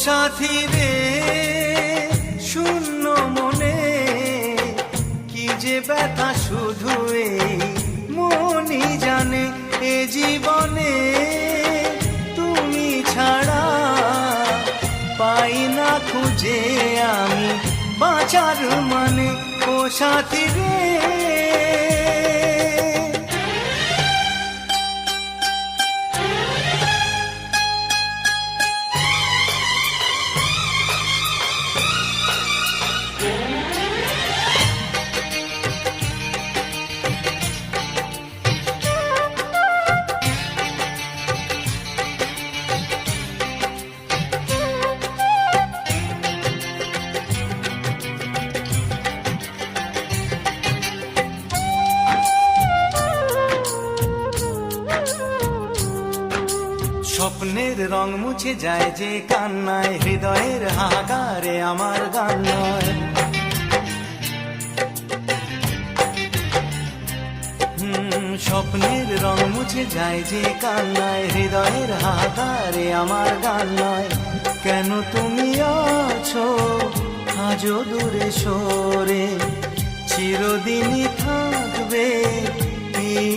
সাথী রে শূন্য মনে কি যে ব্যথা শুধু এই মনই জানে। এ জীবনে তুমি ছাড়া পাই না খুঁজে আমি বাঁচার মানে। ও সাথী রে স্বপ্নের রং মুছে যায় যে কান্নায়, হৃদয়ের হাহাকারে আমার গান নয়। স্বপ্নের রং মুছে যায় যে কান্নায়, হৃদয়ের হাহাকারে আমার গান নয়। কেন তুমি আছো আজও দূরে সরে, চিরদিনই থাকবে এই